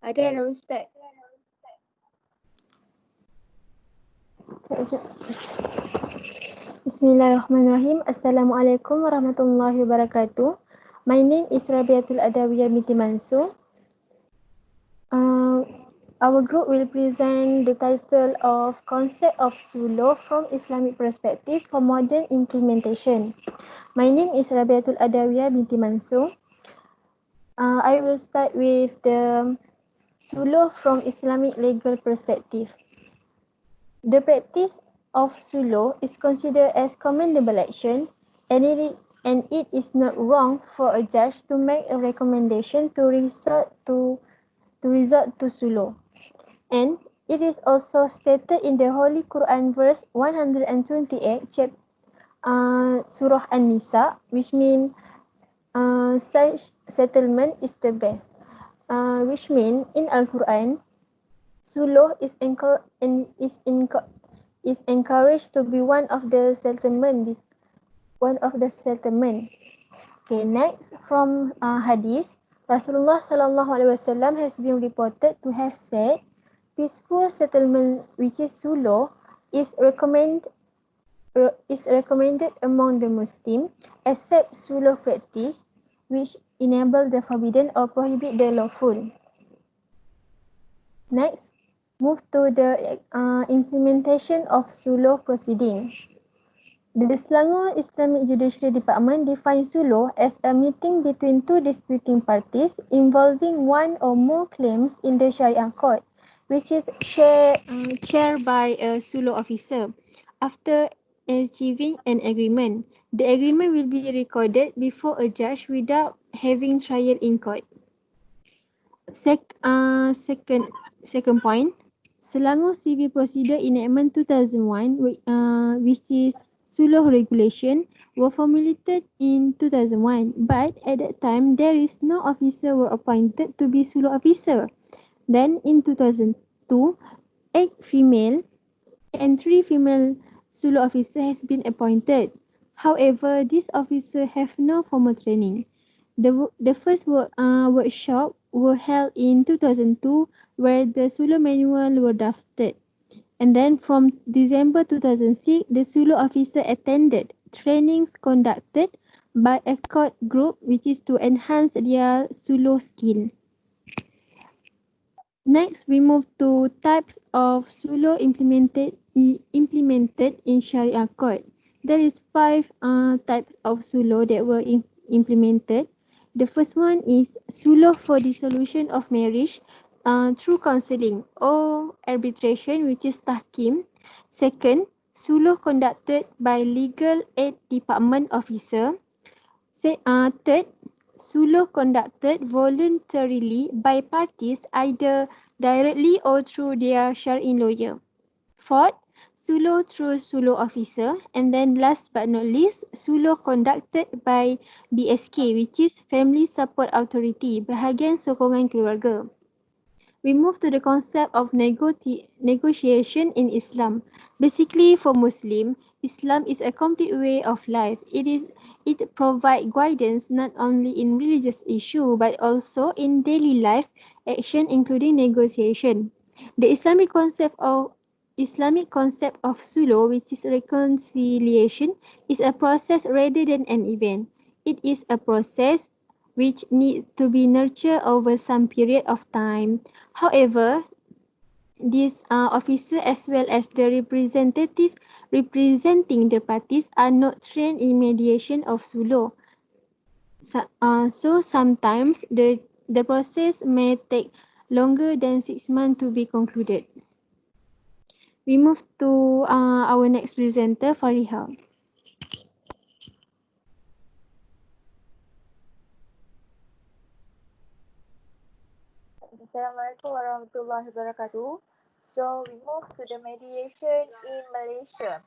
Ada dah Ustaz. Bismillahirrahmanirrahim. Assalamualaikum warahmatullahi wabarakatuh. My name is Rabiatul Adawiyah binti Mansur. Our group will present the title of Concept of SULH from Islamic Perspective for Modern Implementation. My name is Rabiatul Adawiyah binti Mansur. I will start with the SULH from Islamic legal perspective. The practice of SULH is considered as commendable action, and it is not wrong for a judge to make a recommendation to resort to SULH. And it is also stated in the Holy Quran verse 128 Surah An-Nisa, which means such settlement is the best. Which means in Al-Quran, SULH is encouraged to be one of the settlement. Okay, next from hadith, Rasulullah sallallahu alaihi wasallam has been reported to have said, peaceful settlement, which is SULH, is recommended among the Muslim, except SULH practice, which enable the forbidden or prohibit the lawful. Next, move to the implementation of SULH proceeding. The Selangor Islamic Judiciary Department defines SULH as a meeting between two disputing parties involving one or more claims in the Sharia court, which is chaired by a SULH officer. After achieving an agreement, the agreement will be recorded before a judge without having trial in court. Second point, Selangor Civil Procedure Enactment 2001, which is SULH regulation, were formulated in 2001, but at that time there is no officer were appointed to be SULH officer. Then in 2002, 8 female and 3 female SULH officer has been appointed. However, these officers have no formal training. The first workshop were held in 2002, where the SULH manual were drafted. And then from December 2006, the SULH officer attended trainings conducted by a court group, which is to enhance their SULH skill. Next, we move to types of SULH implemented in Sharia court. There is 5 types of SULH that were implemented. The first one is SULH for dissolution of marriage through counselling or arbitration, which is tahkim. Second, SULH conducted by legal aid department officer. Third, SULH conducted voluntarily by parties either directly or through their Syar'i lawyer. Fourth, SULH through SULH officer. And then last but not least, SULH conducted by BSK, which is Family Support Authority, Bahagian Sokongan Keluarga. We move to the concept of negotiation in Islam. Basically, for Muslim, Islam is a complete way of life. It provides guidance not only in religious issue but also in daily life action, including negotiation. The Islamic concept of SULH, which is reconciliation, is a process rather than an event. It is a process which needs to be nurtured over some period of time. However, these officers as well as the representative representing the parties are not trained in mediation of SULH. So sometimes the process may take longer than 6 months to be concluded. We move to our next presenter, Fariha. Assalamualaikum warahmatullahi wabarakatuh. So we move to the mediation in Malaysia.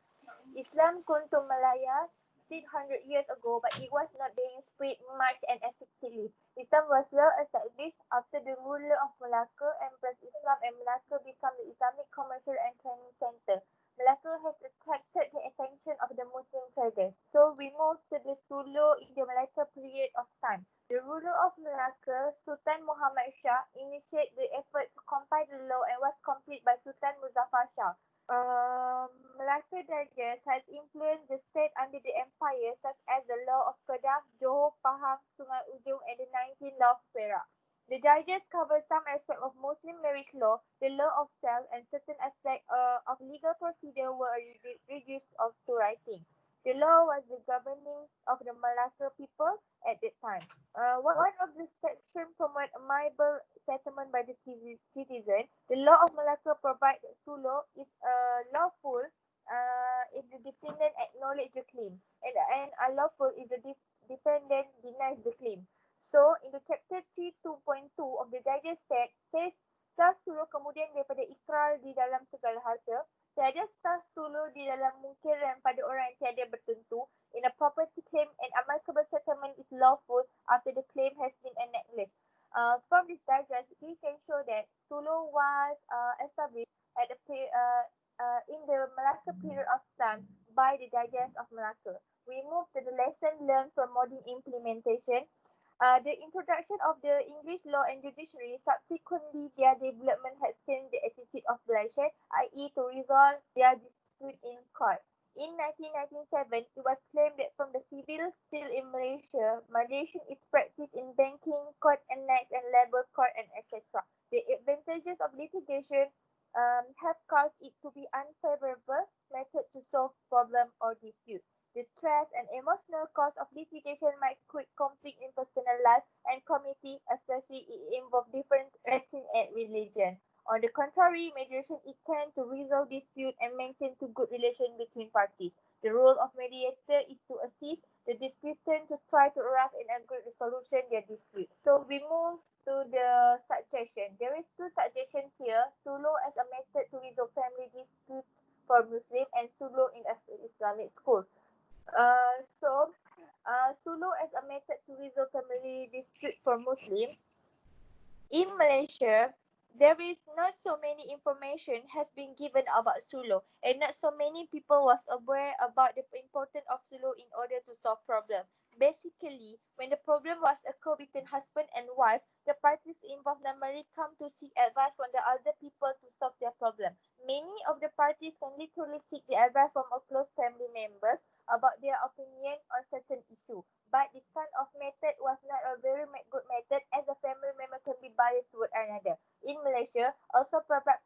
Islam kuntum Malaya 600 years ago, but it was not being spread much and effectively. Islam was well established after the ruler of Malacca, Empress Islam, and Malacca became the Islamic commercial and training center. Malacca has attracted the attention of the Muslim traders. So we move to the SULH in the Malacca period of time. The ruler of Malacca, Sultan Muhammad Shah, initiated the effort to compile the law and was completed by Sultan Muzaffar Shah. Malacca Digest has influenced the state under the empire, such as the law of Kedah, Johor, Pahang, Sungai Ujung, and the 19th law of Perak. The digest covers some aspects of Muslim marriage law, the law of SULH, and certain aspects of legal procedure were reduced to writing. The law was the governing of the Malacca people at that time. One of the sections promote amiable settlement by the citizen. The law of Malacca provides that SULH is lawful if the defendant acknowledges the claim, and unlawful if the defendant denies the claim. So, in the chapter 3.2 of the Digest Act says, sah SULH kemudian daripada ikrar di dalam segala harta, tiada sah SULH di dalam mungkiran pada orang yang tiada bertentu, in a property claim and amicable settlement is lawful after the claim has been acknowledged. From this digest, we can show that SULH was established at in the Malacca period of time by the Digest of Malacca. We move to the lesson learned from modern implementation. The introduction of the English law and judiciary, subsequently their development has changed the attitude of bloodshed, i.e. to resolve their dispute in court. In 1997, it was claimed that from the civil still in Malaysia, mediation is practiced in banking, court annex and labour court and etc. The advantages of litigation have caused it to be unfavorable method to solve problem or dispute. The stress and emotional cost of litigation might create conflict in personal life and community, especially it involves different ethnic and religion. On the contrary, mediation is tend to resolve dispute and maintain to good relation between parties. The role of mediator is to assist the disputant to try to arrive at a good resolution their dispute. So we move to the suggestion. There is two suggestions here: SULH as a method to resolve family disputes for Muslim and SULH in Islamic school. SULH as a method to resolve family dispute for Muslim. In Malaysia, there is not so many information has been given about SULH, and not so many people was aware about the importance of SULH in order to solve problem. Basically, when the problem was occur between husband and wife, the parties involved normally come to seek advice from the other people to solve their problem. Many of the parties can literally seek the advice from a close family members about their opinion on certain issue. But this kind of method was not a very good method, as a family member can be biased toward another. In Malaysia, also provide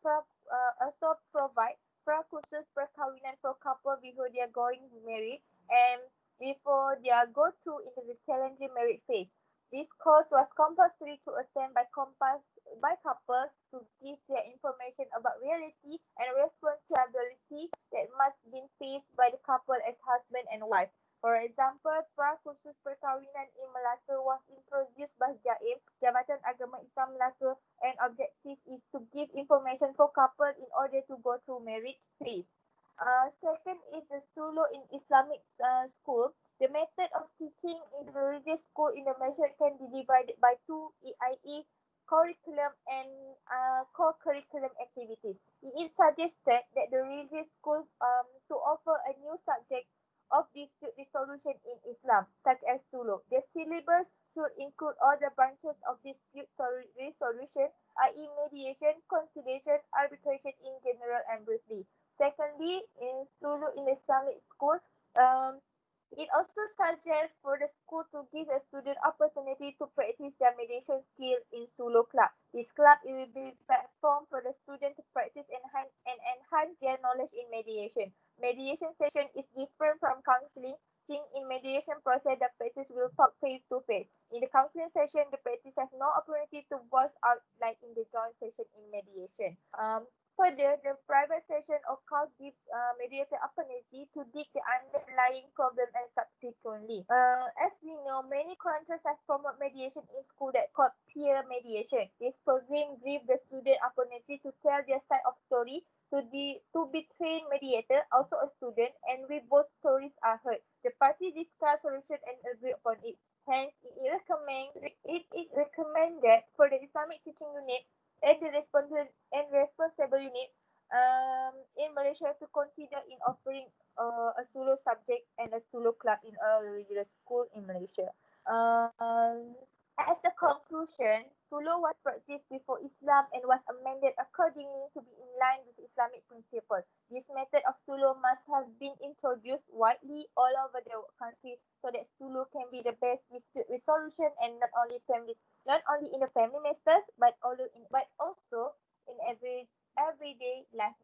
pra-kursus perkahwinan for couple before they are going married and before they are go through into the challenging marriage phase. This course was compulsory to attend by couples to give their information about reality and responsibility that must be faced by the couple as husband and wife. For example, pra-kursus perkahwinan in Malacca was introduced by JAIM, Jabatan Agama Islam Malacca, and objective is to give information for couple in order to go through marriage phase. Second is the SULH in Islamic school. The method of teaching in the religious school in the Malaysia can be divided by two, i.e. curriculum and co-curriculum activities. It is suggested that the religious school to offer a new subject of dispute resolution in Islam, such as SULH. The syllabus should include all the branches of dispute resolution, i.e. mediation, conciliation, arbitration in general and briefly. Secondly, in SULH in Islamic school, it also suggests for the school to give a student opportunity to practice their mediation skill in SULH club. This club will be a platform for the student to practice and enhance their knowledge in mediation. Mediation session is different from counseling, since in mediation process the practice will talk face to face. In the counseling session, the practice has no opportunity to voice out like in the joint session in mediation. Further, the private session of course gives mediator opportunity to dig the underlying problem and subsequently. As we know, many countries have promoted mediation in school that called peer mediation. This program gives the student opportunity to tell their side of story to be trained mediator, also a student, and with both stories are heard. The party discuss solution and agree upon it. Hence, it is recommended for the Islamic teaching unit and the responsible unit in Malaysia to consider in offering a SULH subject and a SULH club in a religious school in Malaysia. As a conclusion, SULH was practiced before Islam and was amended accordingly to be in line with Islamic principles. This method of SULH must have been introduced widely all over the country so that SULH can be the best dispute resolution and not only in the family matters but also in everyday life